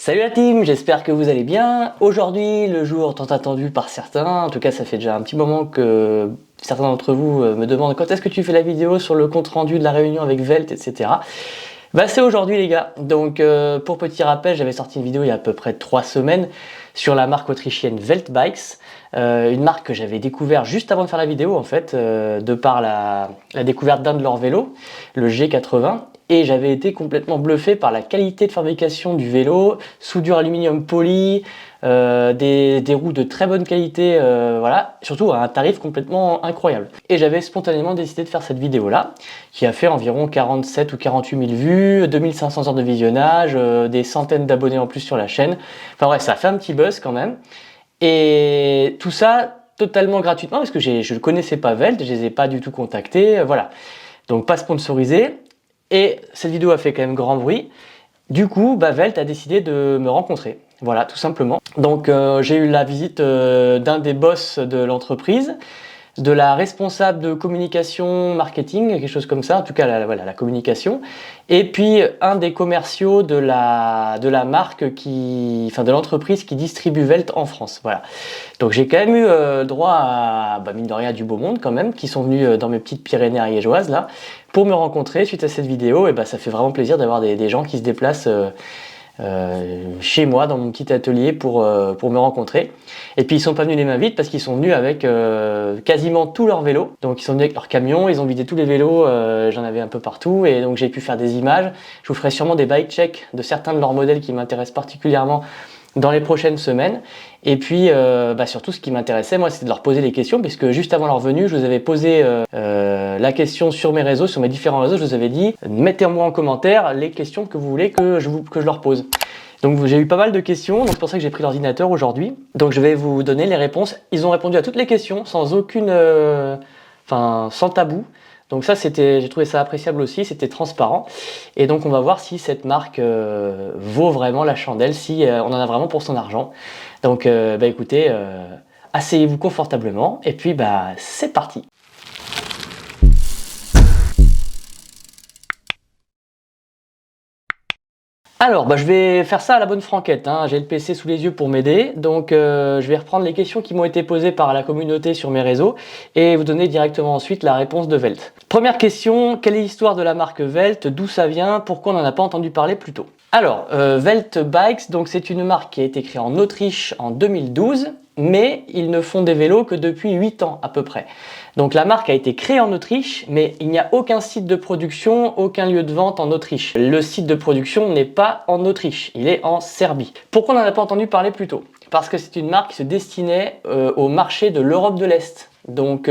Salut la team, j'espère que vous allez bien. Aujourd'hui, le jour tant attendu par certains, en tout cas ça fait déjà un petit moment que certains d'entre vous me demandent quand est-ce que tu fais la vidéo sur le compte rendu de la réunion avec Welt, etc. Bah c'est aujourd'hui les gars. Donc pour petit rappel, j'avais sorti une vidéo il y a à peu près 3 semaines sur la marque autrichienne Welt Bikes, une marque que j'avais découvert juste avant de faire la vidéo en fait, de par la découverte d'un de leurs vélos, le G80. Et j'avais été complètement bluffé par la qualité de fabrication du vélo, soudure aluminium poli, des roues de très bonne qualité, voilà, surtout à un tarif complètement incroyable. Et j'avais spontanément décidé de faire cette vidéo là, qui a fait environ 47 ou 48 000 vues, 2500 heures de visionnage, des centaines d'abonnés en plus sur la chaîne. Enfin bref, ça a fait un petit buzz quand même. Et tout ça totalement gratuitement parce que je ne connaissais pas Welt, je les ai pas du tout contactés, voilà. Donc pas sponsorisé. Et cette vidéo a fait quand même grand bruit. Du coup, Welt a décidé de me rencontrer. Voilà, tout simplement. Donc j'ai eu la visite d'un des boss de l'entreprise, de la responsable de communication marketing, quelque chose comme ça, en tout cas la communication, et puis un des commerciaux de la marque de l'entreprise qui distribue Welt en France. Voilà. Donc j'ai quand même eu droit à, mine de rien, du beau monde quand même, qui sont venus dans mes petites Pyrénées ariégeoises là, pour me rencontrer suite à cette vidéo. Et ça fait vraiment plaisir d'avoir des gens qui se déplacent chez moi dans mon petit atelier pour me rencontrer. Et puis ils sont pas venus les mains vides parce qu'ils sont venus avec quasiment tous leurs vélos. Donc ils sont venus avec leurs camions, ils ont vidé tous les vélos, j'en avais un peu partout et donc j'ai pu faire des images. Je vous ferai sûrement des bike checks de certains de leurs modèles qui m'intéressent particulièrement dans les prochaines semaines. Et puis surtout ce qui m'intéressait moi c'était de leur poser des questions, puisque juste avant leur venue je vous avais posé la question sur mes réseaux, sur mes différents réseaux. Je vous avais dit mettez-moi en commentaire les questions que vous voulez que je leur pose. Donc j'ai eu pas mal de questions, donc c'est pour ça que j'ai pris l'ordinateur aujourd'hui. Donc je vais vous donner les réponses. Ils ont répondu à toutes les questions sans aucune sans tabou. Donc ça, j'ai trouvé ça appréciable aussi, c'était transparent. Et donc on va voir si cette marque vaut vraiment la chandelle, si on en a vraiment pour son argent. Donc écoutez, asseyez-vous confortablement et puis c'est parti. Alors, je vais faire ça à la bonne franquette, hein. J'ai le PC sous les yeux pour m'aider, donc je vais reprendre les questions qui m'ont été posées par la communauté sur mes réseaux et vous donner directement ensuite la réponse de Welt. Première question, quelle est l'histoire de la marque Welt? D'où ça vient? Pourquoi on n'en a pas entendu parler plus tôt? Alors, Welt Bikes, donc c'est une marque qui a été créée en Autriche en 2012, mais ils ne font des vélos que depuis 8 ans à peu près. Donc la marque a été créée en Autriche, mais il n'y a aucun site de production, aucun lieu de vente en Autriche. Le site de production n'est pas en Autriche, il est en Serbie. Pourquoi on n'en a pas entendu parler plus tôt? Parce que c'est une marque qui se destinait au marché de l'Europe de l'Est. Donc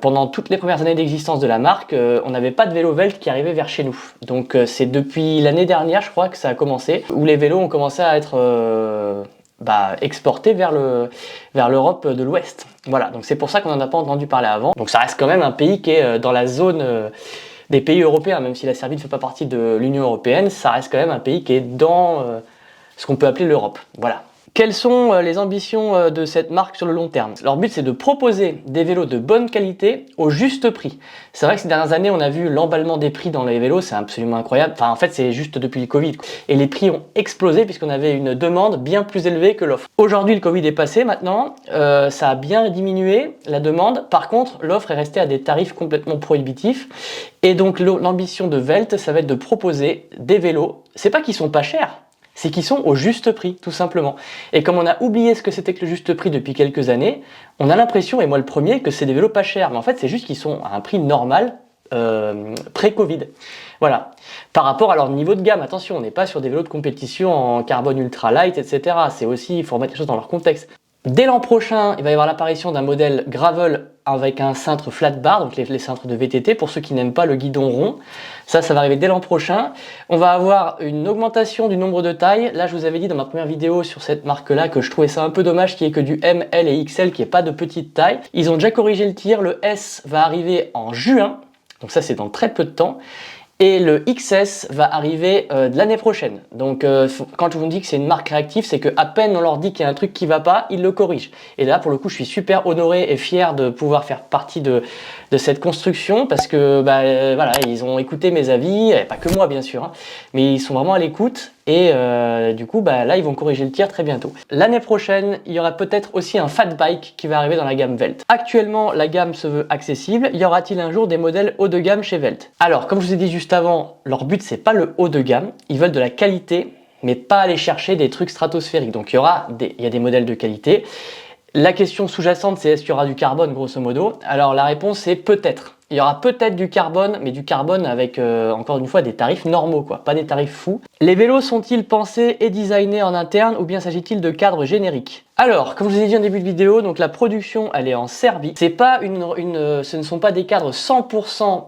pendant toutes les premières années d'existence de la marque, on n'avait pas de vélo Welt qui arrivait vers chez nous. Donc c'est depuis l'année dernière, je crois, que ça a commencé, où les vélos ont commencé à être exportés vers l'Europe de l'Ouest. Voilà, donc c'est pour ça qu'on n'en a pas entendu parler avant. Donc ça reste quand même un pays qui est dans la zone des pays européens, même si la Serbie ne fait pas partie de l'Union européenne, ça reste quand même un pays qui est dans ce qu'on peut appeler l'Europe. Voilà. Quelles sont les ambitions de cette marque sur le long terme? Leur but, c'est de proposer des vélos de bonne qualité au juste prix. C'est vrai que ces dernières années, on a vu l'emballement des prix dans les vélos, c'est absolument incroyable. Enfin, en fait, c'est juste depuis le Covid. Et les prix ont explosé puisqu'on avait une demande bien plus élevée que l'offre. Aujourd'hui, le Covid est passé maintenant, ça a bien diminué la demande. Par contre, l'offre est restée à des tarifs complètement prohibitifs. Et donc, l'ambition de Welt, ça va être de proposer des vélos. C'est pas qu'ils sont pas chers, c'est qu'ils sont au juste prix, tout simplement. Et comme on a oublié ce que c'était que le juste prix depuis quelques années, on a l'impression, et moi le premier, que c'est des vélos pas chers. Mais en fait, c'est juste qu'ils sont à un prix normal, pré-Covid. Voilà. Par rapport à leur niveau de gamme, attention, on n'est pas sur des vélos de compétition en carbone ultra light, etc. C'est aussi, il faut remettre les choses dans leur contexte. Dès l'an prochain, il va y avoir l'apparition d'un modèle gravel avec un cintre flat bar, donc les cintres de VTT, pour ceux qui n'aiment pas le guidon rond. Ça va arriver dès l'an prochain. On va avoir une augmentation du nombre de tailles. Là, je vous avais dit dans ma première vidéo sur cette marque-là que je trouvais ça un peu dommage qu'il n'y ait que du M, L et XL, qu'il n'y ait pas de petite taille. Ils ont déjà corrigé le tir. Le S va arriver en juin, donc ça c'est dans très peu de temps. Et le XS va arriver de l'année prochaine. Donc quand je vous dis que c'est une marque réactive, c'est qu'à peine on leur dit qu'il y a un truc qui va pas, ils le corrigent. Et là pour le coup je suis super honoré et fier de pouvoir faire partie de cette construction, parce que voilà, ils ont écouté mes avis, et pas que moi bien sûr, hein, mais ils sont vraiment à l'écoute. Et du coup, bah, là, ils vont corriger le tir très bientôt. L'année prochaine, il y aura peut-être aussi un fat bike qui va arriver dans la gamme Velt. Actuellement, la gamme se veut accessible. Y aura-t-il un jour des modèles haut de gamme chez Velt? Alors, comme je vous ai dit juste avant, leur but, c'est pas le haut de gamme. Ils veulent de la qualité, mais pas aller chercher des trucs stratosphériques. Donc, il y a des modèles de qualité. La question sous-jacente, c'est est-ce qu'il y aura du carbone, grosso modo? Alors, la réponse est peut-être. Il y aura peut-être du carbone, mais du carbone avec, encore une fois, des tarifs normaux, quoi, pas des tarifs fous. Les vélos sont-ils pensés et designés en interne ou bien s'agit-il de cadres génériques? Alors, comme je vous ai dit en début de vidéo, donc la production, elle est en Serbie. C'est pas ce ne sont pas des cadres 100%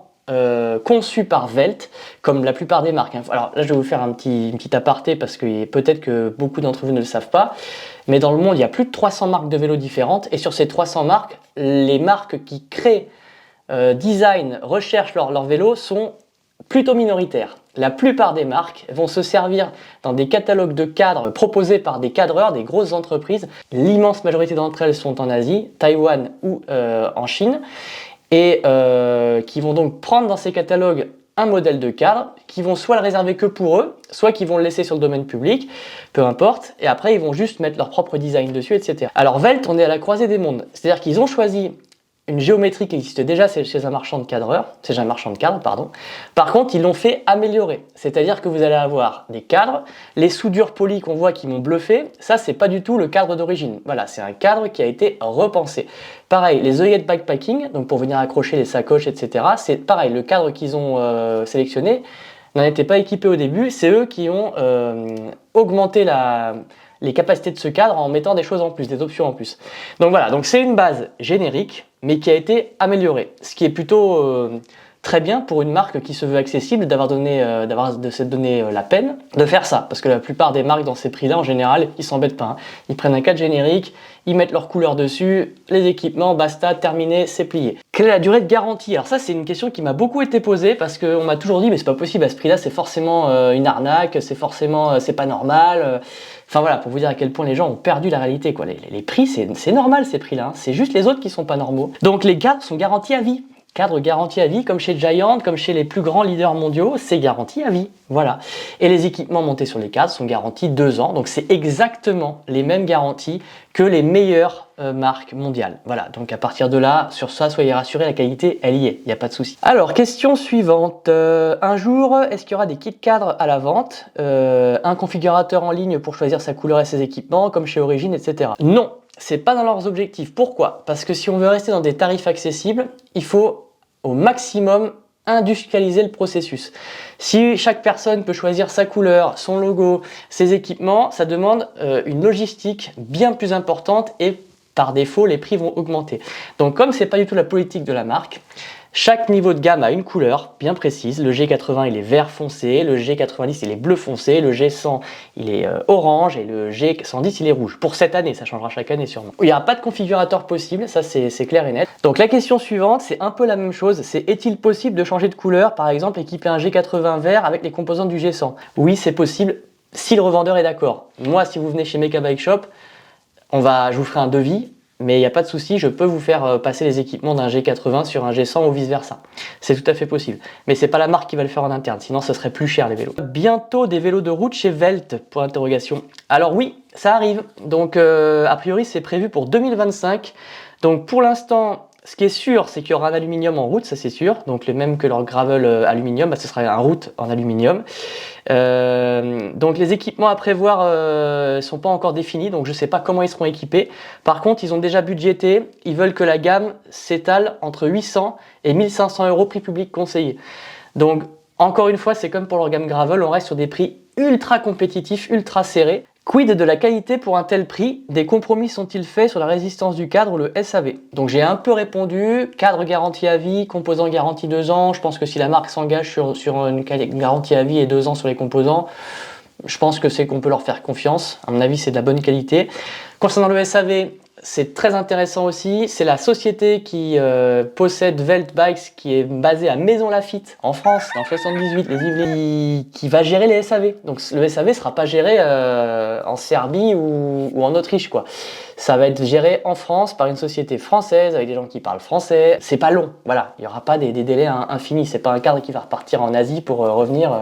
conçus par Velt, comme la plupart des marques. Alors là, je vais vous faire une petite aparté parce que peut-être que beaucoup d'entre vous ne le savent pas. Mais dans le monde, il y a plus de 300 marques de vélos différentes. Et sur ces 300 marques, les marques qui créent, design, recherchent leur vélo sont plutôt minoritaires. La plupart des marques vont se servir dans des catalogues de cadres proposés par des cadreurs, des grosses entreprises. L'immense majorité d'entre elles sont en Asie, Taïwan ou en Chine. Et qui vont donc prendre dans ces catalogues un modèle de cadre, qui vont soit le réserver que pour eux, soit qu'ils vont le laisser sur le domaine public, peu importe, et après ils vont juste mettre leur propre design dessus, etc. Alors Velt, on est à la croisée des mondes, c'est-à-dire qu'ils ont choisi une géométrie qui existe déjà chez un marchand de cadre, pardon. Par contre, ils l'ont fait améliorer. C'est-à-dire que vous allez avoir des cadres, les soudures polies qu'on voit qui m'ont bluffé, ça c'est pas du tout le cadre d'origine. Voilà, c'est un cadre qui a été repensé. Pareil, les œillets de backpacking, donc pour venir accrocher les sacoches, etc. C'est pareil, le cadre qu'ils ont sélectionné n'en était pas équipé au début. C'est eux qui ont augmenté les capacités de ce cadre en mettant des choses en plus, des options en plus. Donc voilà, donc c'est une base générique, mais qui a été améliorée. Ce qui est plutôt très bien pour une marque qui se veut accessible, de s'être donné la peine de faire ça. Parce que la plupart des marques dans ces prix-là, en général, ils s'embêtent pas. Hein. Ils prennent un cadre générique, ils mettent leur couleur dessus, les équipements, basta, terminé, c'est plié. Quelle est la durée de garantie? Alors ça, c'est une question qui m'a beaucoup été posée parce qu'on m'a toujours dit, mais c'est pas possible, à ce prix-là, c'est forcément une arnaque, c'est pas normal. Enfin voilà, pour vous dire à quel point les gens ont perdu la réalité, quoi. Les prix, c'est normal ces prix-là, hein. C'est juste les autres qui sont pas normaux. Donc les cadres sont garantis à vie. Cadre garanti à vie, comme chez Giant, comme chez les plus grands leaders mondiaux, c'est garanti à vie. Voilà. Et les équipements montés sur les cadres sont garantis 2 ans. Donc c'est exactement les mêmes garanties que les meilleures marques mondiales. Voilà. Donc à partir de là, sur ça, soyez rassurés, la qualité, elle y est. Il n'y a pas de souci. Alors, question suivante. Un jour, est-ce qu'il y aura des kits cadres à la vente? Un configurateur en ligne pour choisir sa couleur et ses équipements, comme chez Origin, etc. Non. C'est pas dans leurs objectifs. Pourquoi? Parce que si on veut rester dans des tarifs accessibles, il faut au maximum industrialiser le processus. Si chaque personne peut choisir sa couleur, son logo, ses équipements, ça demande une logistique bien plus importante et par défaut, les prix vont augmenter. Donc comme c'est pas du tout la politique de la marque, chaque niveau de gamme a une couleur bien précise. Le G80 il est vert foncé, le G90 il est bleu foncé, le G100 il est orange et le G110 il est rouge. Pour cette année, ça changera chaque année sûrement. Il n'y aura pas de configurateur possible, ça c'est clair et net. Donc la question suivante, c'est un peu la même chose. C'est est-il possible de changer de couleur, par exemple équiper un G80 vert avec les composants du G100? Oui, c'est possible si le revendeur est d'accord. Moi, si vous venez chez Mecha Bike Shop, je vous ferai un devis. Mais il n'y a pas de souci, je peux vous faire passer les équipements d'un G80 sur un G100 ou vice versa. C'est tout à fait possible. Mais c'est pas la marque qui va le faire en interne, sinon ça serait plus cher les vélos. Bientôt des vélos de route chez Velt, pour interrogation. Alors oui, ça arrive. Donc a priori c'est prévu pour 2025. Donc pour l'instant, ce qui est sûr, c'est qu'il y aura un aluminium en route, ça c'est sûr. Donc le même que leur gravel aluminium, ce sera un route en aluminium. Donc les équipements à prévoir sont pas encore définis, donc je sais pas comment ils seront équipés. Par contre, ils ont déjà budgété, ils veulent que la gamme s'étale entre 800 et 1500 euros prix public conseillé. Donc encore une fois, c'est comme pour leur gamme gravel, on reste sur des prix ultra compétitifs, ultra serrés. Quid de la qualité pour un tel prix? Des compromis sont-ils faits sur la résistance du cadre ou le SAV? Donc j'ai un peu répondu, cadre garantie à vie, composants garantie 2 ans. Je pense que si la marque s'engage sur une garantie à vie et 2 ans sur les composants, je pense que c'est qu'on peut leur faire confiance. À mon avis, c'est de la bonne qualité. Concernant le SAV, c'est très intéressant aussi. C'est la société qui possède Velt Bikes, qui est basée à Maisons-Laffitte, en France, dans 78, les Yvelines, qui va gérer les SAV. Donc le SAV ne sera pas géré en Serbie ou en Autriche, quoi. Ça va être géré en France par une société française, avec des gens qui parlent français. C'est pas long, voilà. Il n'y aura pas des délais infinis. C'est pas un cadre qui va repartir en Asie pour revenir.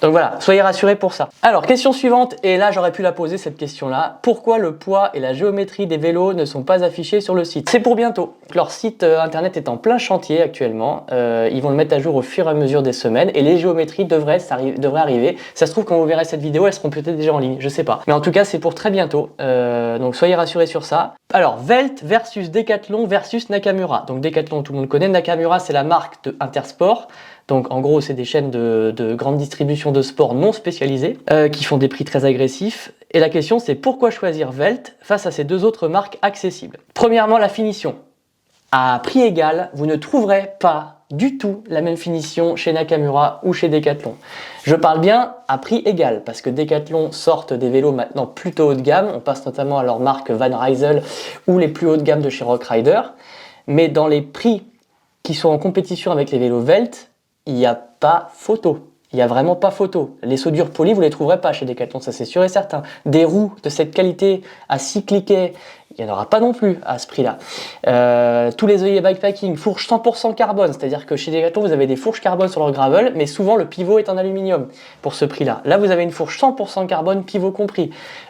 Donc voilà, soyez rassurés pour ça. Alors, question suivante, et là j'aurais pu la poser cette question-là. Pourquoi le poids et la géométrie des vélos ne sont pas affichés sur le site? C'est pour bientôt. Leur site internet est en plein chantier actuellement. Ils vont le mettre à jour au fur et à mesure des semaines, et les géométries devraient arriver. Ça se trouve, quand vous verrez cette vidéo, elles seront peut-être déjà en ligne, je sais pas. Mais en tout cas, c'est pour très bientôt. Donc soyez rassurés sur ça. Alors, Velt versus Decathlon versus Nakamura. Donc Decathlon, tout le monde connaît. Nakamura, c'est la marque de Intersport. Donc en gros, c'est des chaînes de grande distribution de sport non spécialisées qui font des prix très agressifs. Et la question, c'est pourquoi choisir Velt face à ces deux autres marques accessibles? Premièrement, la finition. À prix égal, vous ne trouverez pas du tout la même finition chez Nakamura ou chez Decathlon. Je parle bien à prix égal, parce que Decathlon sortent des vélos maintenant plutôt haut de gamme. On passe notamment à leur marque Van Rysel ou les plus haut de gamme de chez Rock Rider. Mais dans les prix qui sont en compétition avec les vélos Velt, il n'y a pas photo. Il n'y a vraiment pas photo. Les soudures polies, vous ne les trouverez pas chez Decathlon, ça c'est sûr et certain. Des roues de cette qualité à 6 cliquets, il n'y en aura pas non plus à ce prix-là. Tous les œillets bikepacking, fourches 100% carbone, c'est-à-dire que chez Decathlon, vous avez des fourches carbone sur leur gravel, mais souvent le pivot est en aluminium pour ce prix-là. Là, vous avez une fourche 100% carbone, pivot compris,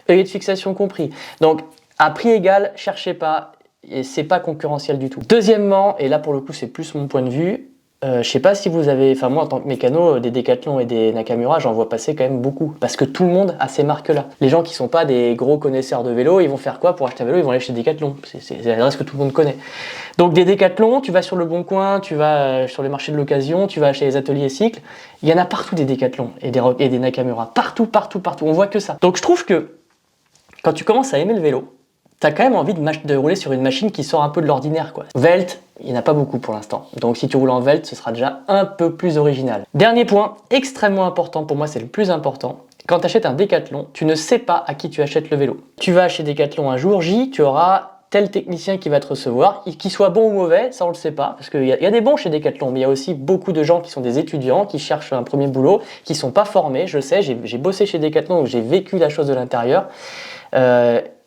œillet de fixation compris. Donc, à prix égal, cherchez pas, et c'est pas concurrentiel du tout. Deuxièmement, et là pour le coup c'est plus mon point de vue, je sais pas si vous avez, enfin moi en tant que mécano, des Decathlon et des Nakamura, j'en vois passer quand même beaucoup. Parce que tout le monde a ces marques-là. Les gens qui sont pas des gros connaisseurs de vélo, ils vont faire quoi pour acheter un vélo? Ils vont aller chez Decathlon. C'est l'adresse que tout le monde connaît. Donc des Decathlon, tu vas sur le Bon Coin, tu vas sur les marchés de l'occasion, tu vas chez les ateliers cycles. Il y en a partout des Decathlon et des Nakamura. Partout, partout, partout. On voit que ça. Donc je trouve que quand tu commences à aimer le vélo, t'as quand même envie de rouler sur une machine qui sort un peu de l'ordinaire, quoi. Velt, il n'y en a pas beaucoup pour l'instant. Donc si tu roules en Velt, ce sera déjà un peu plus original. Dernier point, extrêmement important, pour moi c'est le plus important. Quand tu achètes un Decathlon, tu ne sais pas à qui tu achètes le vélo. Tu vas chez Decathlon un jour J, tu auras tel technicien qui va te recevoir, qu'il soit bon ou mauvais, ça on le sait pas, parce qu'il y a des bons chez Decathlon, mais il y a aussi beaucoup de gens qui sont des étudiants, qui cherchent un premier boulot, qui sont pas formés, je sais, j'ai bossé chez Decathlon, donc j'ai vécu la chose de l'intérieur.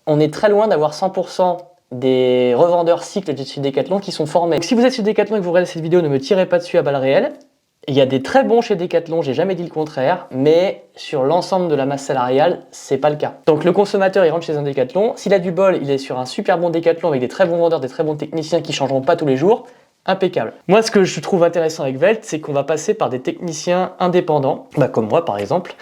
On est très loin d'avoir 100% des revendeurs cycles de chez Decathlon qui sont formés. Donc si vous êtes chez Decathlon et que vous regardez cette vidéo, ne me tirez pas dessus à balles réelles. Il y a des très bons chez Decathlon, j'ai jamais dit le contraire, mais sur l'ensemble de la masse salariale, c'est pas le cas. Donc le consommateur, il rentre chez un Decathlon, s'il a du bol, il est sur un super bon Decathlon avec des très bons vendeurs, des très bons techniciens qui changeront pas tous les jours. Impeccable. Moi, ce que je trouve intéressant avec Velt, c'est qu'on va passer par des techniciens indépendants, comme moi par exemple,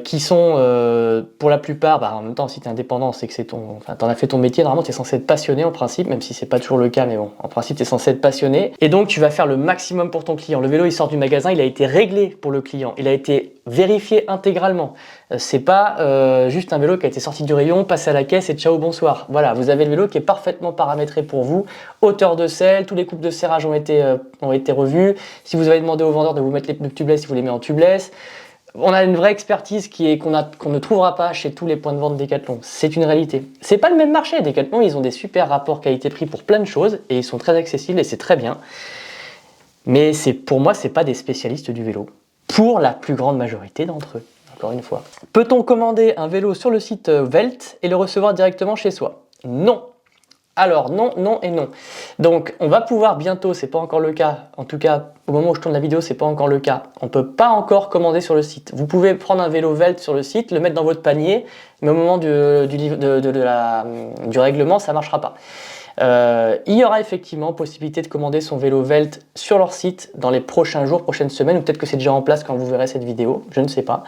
qui sont pour la plupart, en même temps si tu es indépendant, c'est que t'en as fait ton métier, normalement tu es censé être passionné en principe, même si c'est pas toujours le cas, mais bon, en principe tu es censé être passionné, et donc tu vas faire le maximum pour ton client. Le vélo il sort du magasin, il a été réglé pour le client, il a été vérifié intégralement. C'est pas juste un vélo qui a été sorti du rayon, passé à la caisse et ciao bonsoir. Voilà, vous avez le vélo qui est parfaitement paramétré pour vous, hauteur de selle, tous les coupes de serrage ont été revus. Si vous avez demandé au vendeur de vous mettre les pneus tubeless, il vous les met en tubeless. On a une vraie expertise qu'on ne trouvera pas chez tous les points de vente Decathlon. C'est une réalité. C'est pas le même marché. Decathlon, ils ont des super rapports qualité-prix pour plein de choses et ils sont très accessibles et c'est très bien. Mais pour moi, c'est pas des spécialistes du vélo. Pour la plus grande majorité d'entre eux, encore une fois. Peut-on commander un vélo sur le site Velt et le recevoir directement chez soi? Non. Alors non, non et non. Donc on va pouvoir bientôt, c'est pas encore le cas, en tout cas au moment où je tourne la vidéo c'est pas encore le cas, on peut pas encore commander sur le site. Vous pouvez prendre un vélo Velt sur le site, le mettre dans votre panier, mais au moment du règlement ça marchera pas. Il y aura effectivement possibilité de commander son vélo Velt sur leur site dans les prochains jours, prochaines semaines, ou peut-être que c'est déjà en place quand vous verrez cette vidéo, je ne sais pas.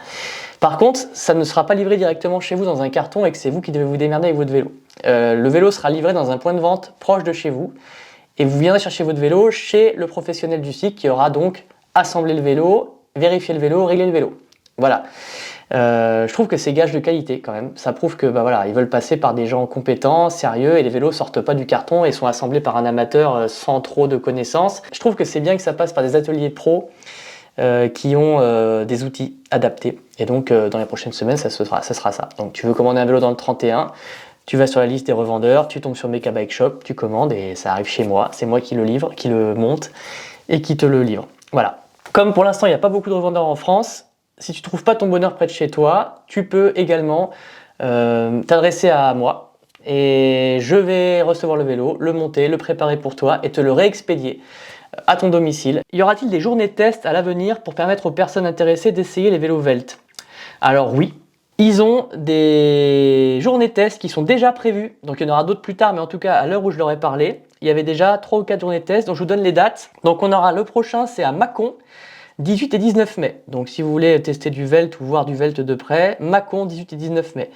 Par contre, ça ne sera pas livré directement chez vous dans un carton et que c'est vous qui devez vous démerder avec votre vélo. Le vélo sera livré dans un point de vente proche de chez vous et vous viendrez chercher votre vélo chez le professionnel du site qui aura donc assemblé le vélo, vérifié le vélo, réglé le vélo. Voilà. Je trouve que c'est gage de qualité quand même. Ça prouve que voilà, ils veulent passer par des gens compétents, sérieux, et les vélos sortent pas du carton et sont assemblés par un amateur sans trop de connaissances. Je trouve que c'est bien que ça passe par des ateliers pros qui ont des outils adaptés. Et donc dans les prochaines semaines, ça sera ça. Donc tu veux commander un vélo dans le 31, Tu vas sur la liste des revendeurs, tu tombes sur Mecha Bike Shop, tu commandes et ça arrive chez moi. C'est moi qui le livre, qui le monte et qui te le livre. Voilà. Comme pour l'instant, il n'y a pas beaucoup de revendeurs en France, si tu ne trouves pas ton bonheur près de chez toi, tu peux également t'adresser à moi et je vais recevoir le vélo, le monter, le préparer pour toi et te le réexpédier à ton domicile. Y aura-t-il des journées de test à l'avenir pour permettre aux personnes intéressées d'essayer les vélos Velt? Alors oui, ils ont des journées de test qui sont déjà prévues, donc il y en aura d'autres plus tard, mais en tout cas à l'heure où je leur ai parlé, il y avait déjà 3 ou 4 journées de test, donc je vous donne les dates. Donc on aura le prochain, c'est à Mâcon, 18 et 19 mai. Donc si vous voulez tester du Velt ou voir du Velt de près, Mâcon, 18 et 19 mai.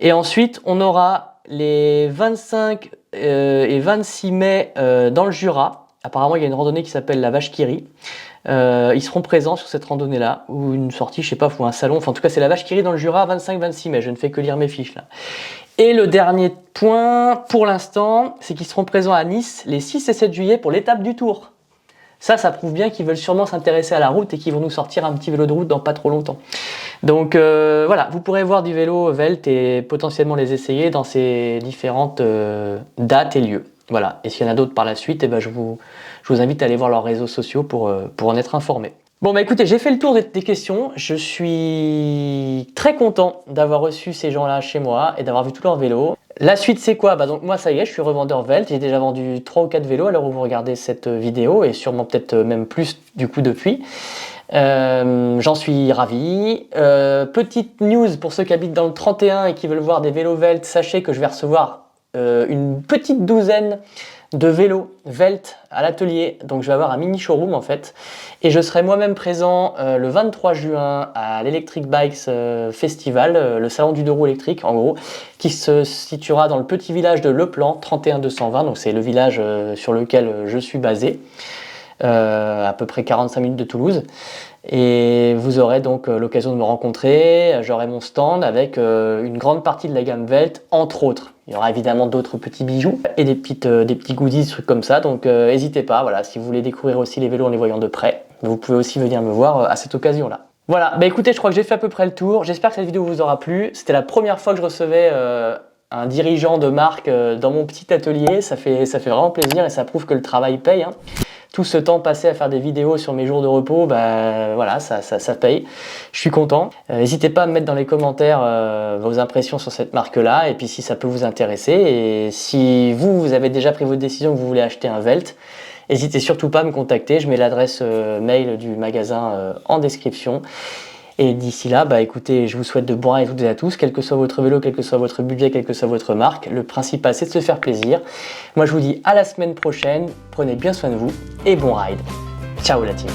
Et ensuite, on aura les 25 et 26 mai dans le Jura. Apparemment, il y a une randonnée qui s'appelle la Vache qui rit. Ils seront présents sur cette randonnée-là, ou une sortie, je sais pas, ou un salon. Enfin, en tout cas, c'est la Vache qui rit dans le Jura, 25-26 mai. Je ne fais que lire mes fiches là. Et le dernier point, pour l'instant, c'est qu'ils seront présents à Nice les 6 et 7 juillet pour l'étape du Tour. Ça prouve bien qu'ils veulent sûrement s'intéresser à la route et qu'ils vont nous sortir un petit vélo de route dans pas trop longtemps. Donc voilà, vous pourrez voir du vélo Velt et potentiellement les essayer dans ces différentes dates et lieux. Voilà, et s'il y en a d'autres par la suite, eh ben, je vous invite à aller voir leurs réseaux sociaux pour en être informé. Bon bah écoutez, j'ai fait le tour des questions, je suis très content d'avoir reçu ces gens-là chez moi et d'avoir vu tous leurs vélos. La suite c'est quoi? Bah donc moi ça y est, je suis revendeur Velt, j'ai déjà vendu 3 ou 4 vélos à l'heure où vous regardez cette vidéo et sûrement peut-être même plus du coup depuis. J'en suis ravi. Petite news pour ceux qui habitent dans le 31 et qui veulent voir des vélos Velt, sachez que je vais recevoir une petite douzaine de vélos Velt à l'atelier, donc je vais avoir un mini showroom en fait, et je serai moi-même présent le 23 juin à l'Electric Bikes Festival, le salon du 2 roues électrique en gros, qui se situera dans le petit village de Le Plan, 31220, donc c'est le village sur lequel je suis basé, à peu près 45 minutes de Toulouse. Et vous aurez donc l'occasion de me rencontrer, j'aurai mon stand avec une grande partie de la gamme Velt, entre autres. Il y aura évidemment d'autres petits bijoux et des petits goodies, des trucs comme ça, donc n'hésitez pas, voilà, si vous voulez découvrir aussi les vélos en les voyant de près, vous pouvez aussi venir me voir à cette occasion-là. Voilà, bah écoutez, je crois que j'ai fait à peu près le tour, j'espère que cette vidéo vous aura plu, c'était la première fois que je recevais un dirigeant de marque dans mon petit atelier, ça fait vraiment plaisir et ça prouve que le travail paye, hein. Tout ce temps passé à faire des vidéos sur mes jours de repos, bah voilà, ça paye. Je suis content. N'hésitez pas à me mettre dans les commentaires vos impressions sur cette marque-là et puis si ça peut vous intéresser. Et si vous avez déjà pris votre décision que vous voulez acheter un Velt, n'hésitez surtout pas à me contacter. Je mets l'adresse mail du magasin en description. Et d'ici là, bah écoutez, je vous souhaite de bons rides à toutes et à tous, quel que soit votre vélo, quel que soit votre budget, quelle que soit votre marque. Le principal, c'est de se faire plaisir. Moi, je vous dis à la semaine prochaine. Prenez bien soin de vous et bon ride. Ciao la team.